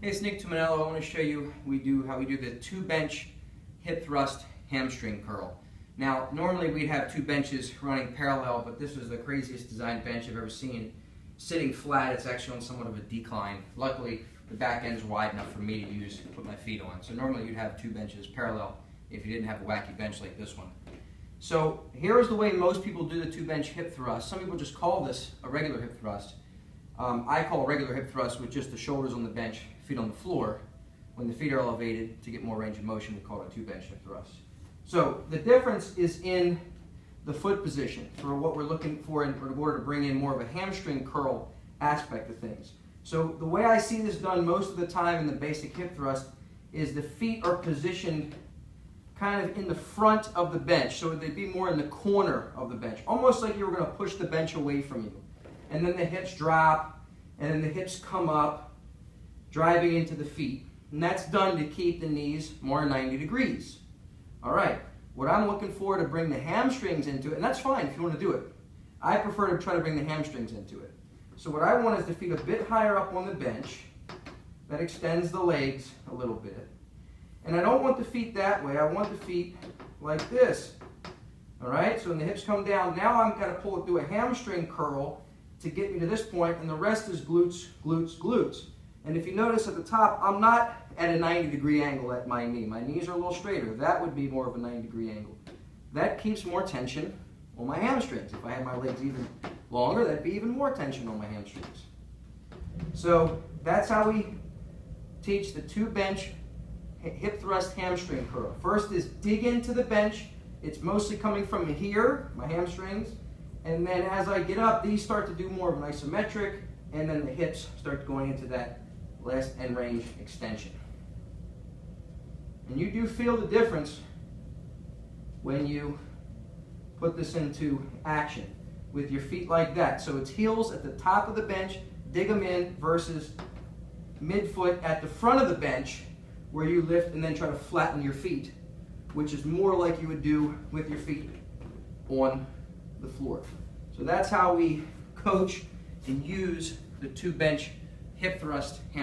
Hey, it's Nick Tuminello. I want to show you how we do the 2-bench hip thrust hamstring curl. Now, normally we'd have 2 benches running parallel, but this is the craziest designed bench I've ever seen. Sitting flat, it's actually on somewhat of a decline. Luckily, the back end's wide enough for me to put my feet on. So normally you'd have 2 benches parallel if you didn't have a wacky bench like this one. So here is the way most people do the 2-bench hip thrust. Some people just call this a regular hip thrust. I call a regular hip thrust with just the shoulders on the bench, feet on the floor. When the feet are elevated to get more range of motion, we call it a 2-bench hip thrust. So the difference is in the foot position for what we're looking for in order to bring in more of a hamstring curl aspect of things. So the way I see this done most of the time in the basic hip thrust is the feet are positioned kind of in the front of the bench, so they'd be more in the corner of the bench, almost like you were going to push the bench away from you. And then the hips drop, and then the hips come up, driving into the feet. And that's done to keep the knees more 90 degrees. All right, what I'm looking for to bring the hamstrings into it, and that's fine if you want to do it. I prefer to try to bring the hamstrings into it. So what I want is the feet a bit higher up on the bench. That extends the legs a little bit. And I don't want the feet that way. I want the feet like this. All right, so when the hips come down, now I'm going to pull it through a hamstring curl to get me to this point, and the rest is glutes, glutes, glutes. And if you notice at the top, I'm not at a 90-degree angle at my knee. My knees are a little straighter. That would be more of a 90-degree angle. That keeps more tension on my hamstrings. If I had my legs even longer, that'd be even more tension on my hamstrings. So that's how we teach the 2-bench hip thrust hamstring curl. First is dig into the bench. It's mostly coming from here, my hamstrings. And then as I get up, these start to do more of an isometric, and then the hips start going into that last end range extension. And you do feel the difference when you put this into action with your feet like that. So it's heels at the top of the bench, dig them in, versus midfoot at the front of the bench where you lift and then try to flatten your feet, which is more like you would do with your feet on the floor. So that's how we coach and use the 2-bench hip thrust hamstring.